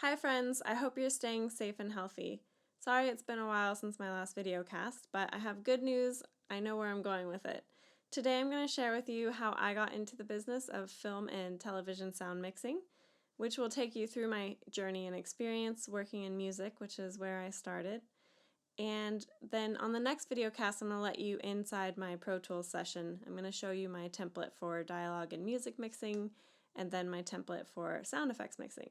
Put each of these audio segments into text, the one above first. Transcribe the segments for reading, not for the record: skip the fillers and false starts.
Hi friends, I hope you're staying safe and healthy. Sorry it's been a while since my last video cast, but I have good news. I know where I'm going with it. Today I'm going to share with you how I got into the business of film and television sound mixing, which will take you through my journey and experience working in music, which is where I started. And then on the next video cast, I'm going to let you inside my Pro Tools session. I'm going to show you my template for dialogue and music mixing, and then my template for sound effects mixing.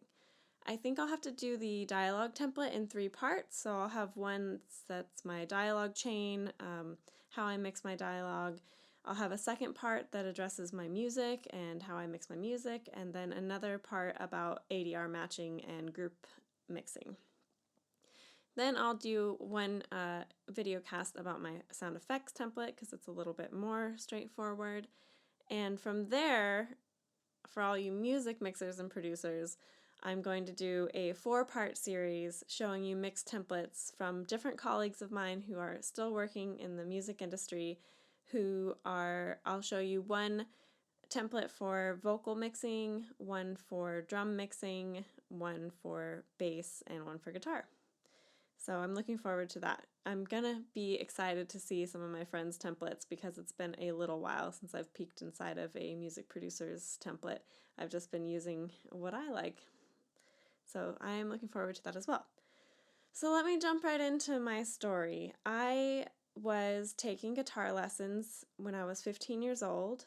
I think I'll have to do the dialogue template in 3 parts, so I'll have one that's my dialogue chain, how I mix my dialogue. I'll have a second part that addresses my music and how I mix my music, and then another part about ADR matching and group mixing. Then I'll do one video cast about my sound effects template because it's a little bit more straightforward. And from there, for all you music mixers and producers, I'm going to do a 4-part series showing you mix templates from different colleagues of mine who are still working in the music industry I'll show you one template for vocal mixing, one for drum mixing, one for bass, and one for guitar. So I'm looking forward to that. I'm gonna be excited to see some of my friends' templates because it's been a little while since I've peeked inside of a music producer's template. I've just been using what I like. So I'm looking forward to that as well. So let me jump right into my story. I was taking guitar lessons when I was 15 years old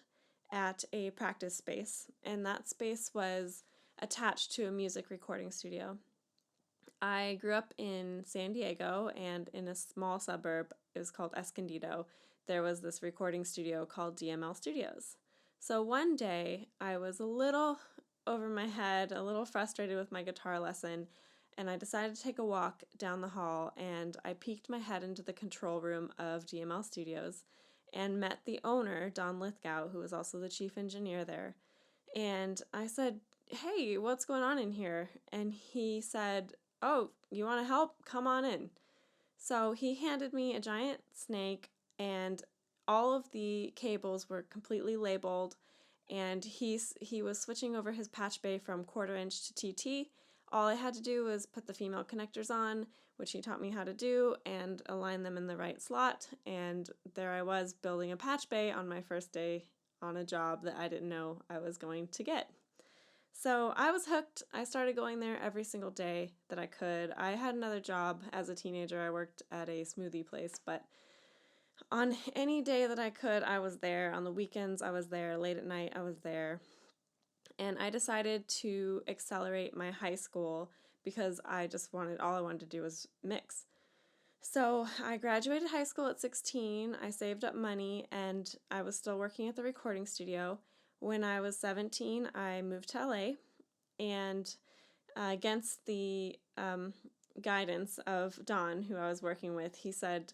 at a practice space, and that space was attached to a music recording studio. I grew up in San Diego, and in a small suburb, it was called Escondido, there was this recording studio called DML Studios. So one day, I was a little over my head, a little frustrated with my guitar lesson, and I decided to take a walk down the hall, and I peeked my head into the control room of DML Studios and met the owner, Don Lithgow, who was also the chief engineer there. And I said, "Hey, what's going on in here?" And he said, "Oh, you want to help? Come on in." So he handed me a giant snake, and all of the cables were completely labeled, and he was switching over his patch bay from 1/4 inch to TT. All I had to do was put the female connectors on, which he taught me how to do, and align them in the right slot, and there I was building a patch bay on my first day on a job that I didn't know I was going to get. So I was hooked. I started going there every single day that I could. I had another job as a teenager. I worked at a smoothie place, but on any day that I could, I was there. On the weekends, I was there. Late at night, I was there. And I decided to accelerate my high school because all I wanted to do was mix. So I graduated high school at 16. I saved up money, and I was still working at the recording studio. When I was 17, I moved to LA, and against the guidance of Don, who I was working with, he said,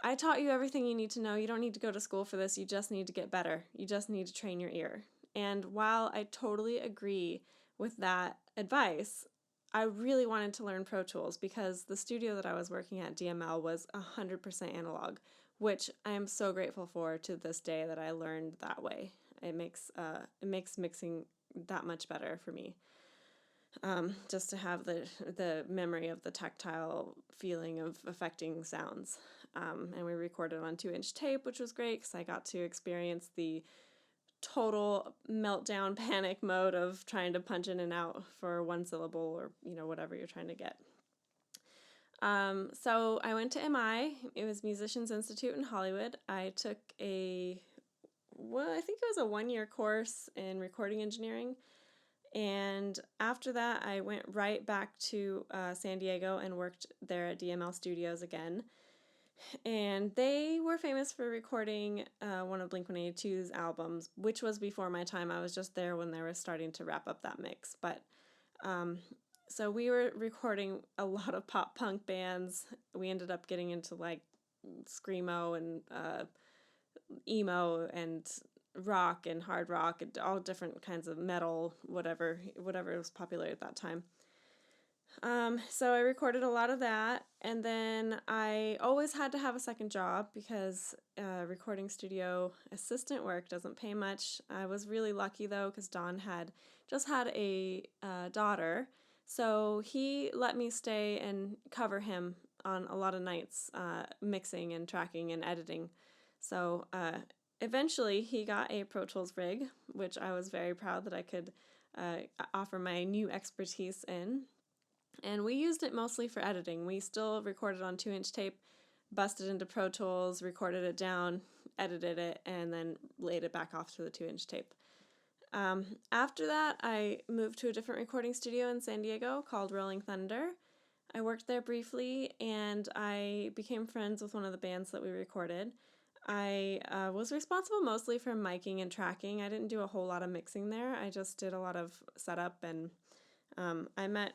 "I taught you everything you need to know. You don't need to go to school for this. You just need to get better. You just need to train your ear." And while I totally agree with that advice, I really wanted to learn Pro Tools because the studio that I was working at, DML, was 100% analog, which I am so grateful for to this day that I learned that way. It makes mixing that much better for me. Just to have the memory of the tactile feeling of affecting sounds. And we recorded on 2-inch tape, which was great because I got to experience the total meltdown panic mode of trying to punch in and out for one syllable or whatever you're trying to get. So I went to MI. It was Musicians Institute in Hollywood. I took I think it was a 1-year course in recording engineering. And after that, I went right back to San Diego and worked there at DML Studios again. And they were famous for recording one of Blink-182's albums, which was before my time. I was just there when they were starting to wrap up that mix. But so we were recording a lot of pop punk bands. We ended up getting into like screamo and emo and rock and hard rock and all different kinds of metal, whatever was popular at that time. So I recorded a lot of that, and then I always had to have a second job because recording studio assistant work doesn't pay much. I was really lucky though because Don had just had a daughter, So he let me stay and cover him on a lot of nights, mixing and tracking and editing. So eventually he got a Pro Tools rig, which I was very proud that I could offer my new expertise in. And we used it mostly for editing. We still recorded on 2-inch tape, busted into Pro Tools, recorded it down, edited it, and then laid it back off to the 2-inch tape. After that, I moved to a different recording studio in San Diego called Rolling Thunder. I worked there briefly, and I became friends with one of the bands that we recorded. I was responsible mostly for miking and tracking. I didn't do a whole lot of mixing there. I just did a lot of setup, and I met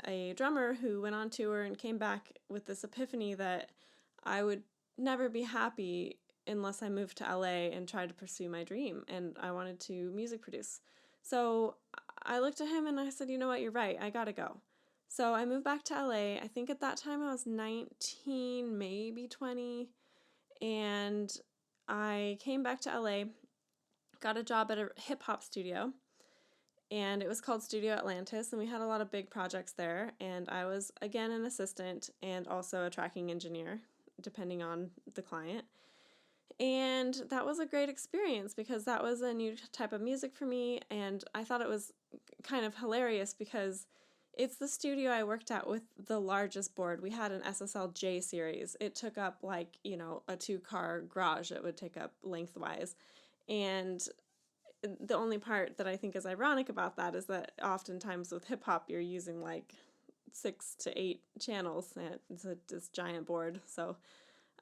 a drummer who went on tour and came back with this epiphany that I would never be happy unless I moved to LA and tried to pursue my dream, and I wanted to music produce. So I looked at him and I said, you know what, you're right, I gotta go. So I moved back to LA. I think at that time I was 19, maybe 20, and I came back to LA, got a job at a hip hop studio, and it was called Studio Atlantis, and we had a lot of big projects there, and I was again an assistant and also a tracking engineer, depending on the client. And that was a great experience because that was a new type of music for me, and I thought it was kind of hilarious because it's the studio I worked at with the largest board. We had an SSL J series. It took up like, a 2-car garage it would take up lengthwise. And the only part that I think is ironic about that is that oftentimes with hip hop you're using like 6 to 8 channels, and it's this giant board. So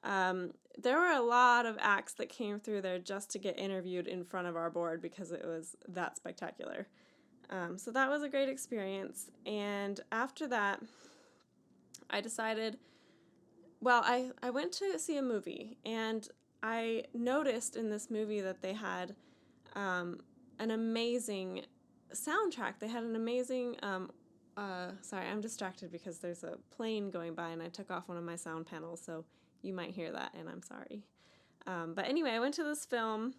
there were a lot of acts that came through there just to get interviewed in front of our board because it was that spectacular. So that was a great experience. And after that, I decided, I went to see a movie, and I noticed in this movie that they had an amazing soundtrack. They had an amazing, sorry, I'm distracted because there's a plane going by and I took off one of my sound panels, so you might hear that, and I'm sorry. But anyway, I went to this film,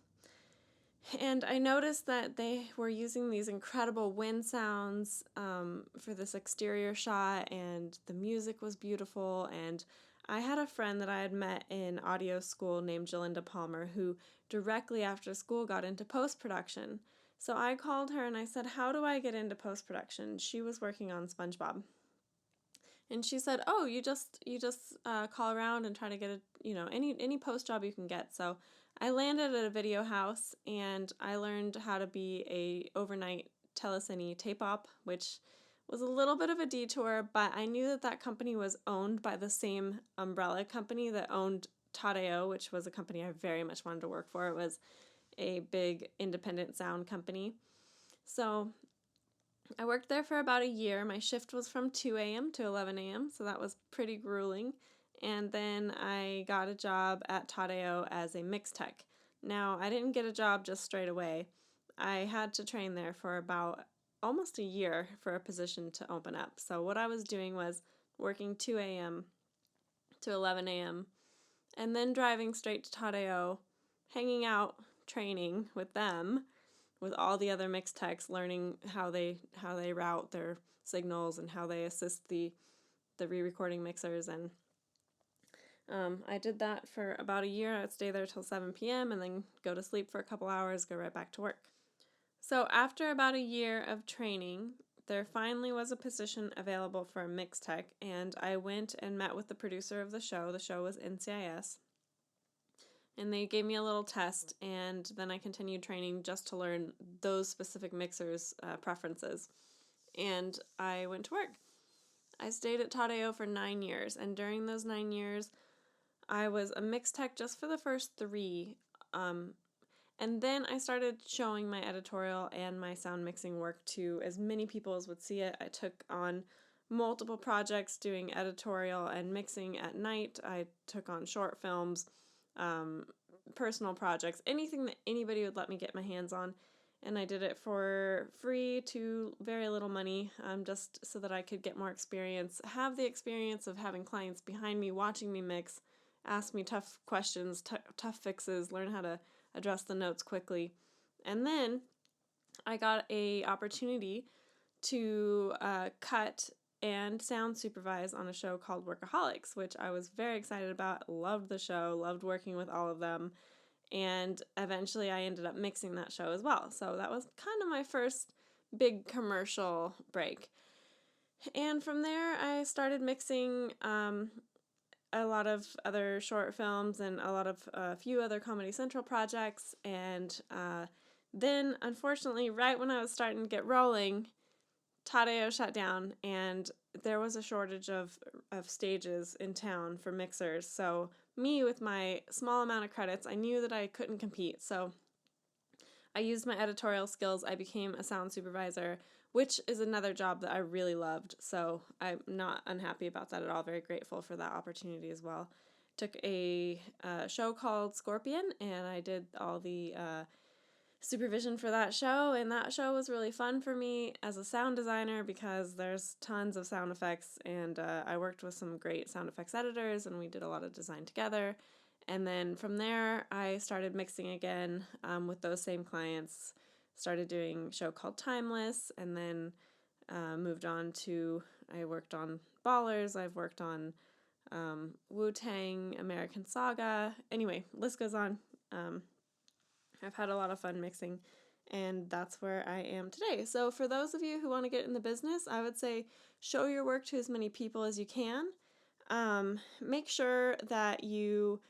and I noticed that they were using these incredible wind sounds for this exterior shot, and the music was beautiful. And I had a friend that I had met in audio school named Jalinda Palmer, who directly after school got into post-production. So I called her and I said, how do I get into post-production? She was working on SpongeBob. And she said, "Oh, you just call around and try to get any post job you can get." So I landed at a video house, and I learned how to be a overnight telecine tape op, which was a little bit of a detour, but I knew that that company was owned by the same umbrella company that owned Tadeo, which was a company I very much wanted to work for. It was a big independent sound company. So I worked there for about a year. My shift was from 2 a.m. to 11 a.m., so that was pretty grueling. And then I got a job at Tadeo as a mix tech. Now, I didn't get a job just straight away. I had to train there for about almost a year for a position to open up. So what I was doing was working 2 a.m. to 11 a.m. and then driving straight to Tadeo, hanging out, training with them, with all the other mix techs, learning how they route their signals and how they assist the re-recording mixers. And I did that for about a year. I'd stay there till 7 p.m. and then go to sleep for a couple hours, go right back to work. So after about a year of training, there finally was a position available for a mix tech, and I went and met with the producer of the show. The show was NCIS. And they gave me a little test, and then I continued training just to learn those specific mixers' preferences. And I went to work. I stayed at Tadeo for 9 years, and during those 9 years, I was a mix tech just for the first 3. And then I started showing my editorial and my sound mixing work to as many people as would see it. I took on multiple projects doing editorial and mixing at night. I took on short films, personal projects, anything that anybody would let me get my hands on. And I did it for free to very little money, just so that I could get more experience, have the experience of having clients behind me, watching me mix, ask me tough questions, tough fixes, learn how to address the notes quickly. And then I got a opportunity to cut and sound supervise on a show called Workaholics, which I was very excited about. Loved the show, loved working with all of them, and eventually I ended up mixing that show as well. So that was kind of my first big commercial break. And from there, I started mixing a lot of other short films and a few other Comedy Central projects. And then, unfortunately, right when I was starting to get rolling, Tadeo shut down, and there was a shortage of stages in town for mixers. So me, with my small amount of credits, I knew that I couldn't compete. So I used my editorial skills. I became a sound supervisor, which is another job that I really loved. So I'm not unhappy about that at all. Very grateful for that opportunity as well. Took a show called Scorpion, and I did all the supervision for that show, and that show was really fun for me as a sound designer because there's tons of sound effects, and I worked with some great sound effects editors, and we did a lot of design together. And then from there, I started mixing again with those same clients, started doing a show called Timeless, and then moved on to, I worked on Ballers, I've worked on Wu-Tang, American Saga, anyway, list goes on. I've had a lot of fun mixing, and that's where I am today. So for those of you who want to get in the business, I would say show your work to as many people as you can. Make sure that you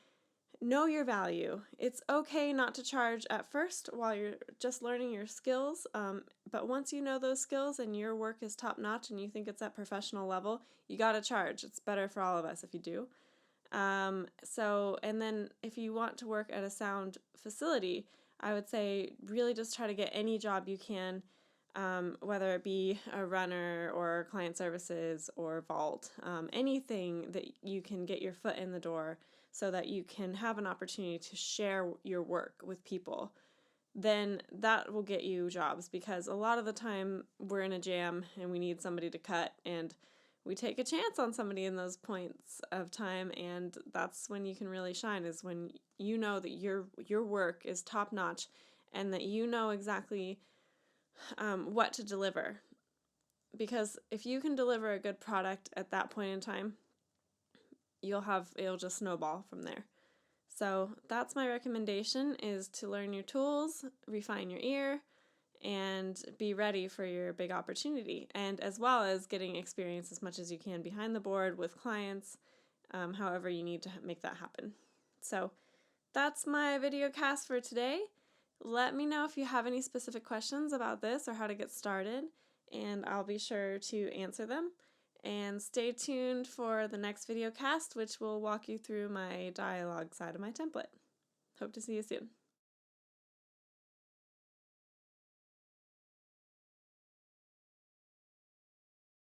know your value. It's okay not to charge at first while you're just learning your skills, but once you know those skills and your work is top-notch and you think it's at professional level, you gotta charge. It's better for all of us if you do. And then if you want to work at a sound facility, I would say really just try to get any job you can, whether it be a runner or client services or vault, anything that you can get your foot in the door so that you can have an opportunity to share your work with people. Then that will get you jobs, because a lot of the time we're in a jam and we need somebody to cut, and we take a chance on somebody in those points of time, and that's when you can really shine, is when you know that your work is top notch and that you know exactly what to deliver. Because if you can deliver a good product at that point in time, it'll just snowball from there. So that's my recommendation, is to learn your tools, refine your ear, and be ready for your big opportunity, and as well as getting experience as much as you can behind the board with clients, however you need to make that happen. So that's my video cast for today. Let me know if you have any specific questions about this or how to get started, and I'll be sure to answer them. And stay tuned for the next video cast, which will walk you through my dialogue side of my template. Hope to see you soon.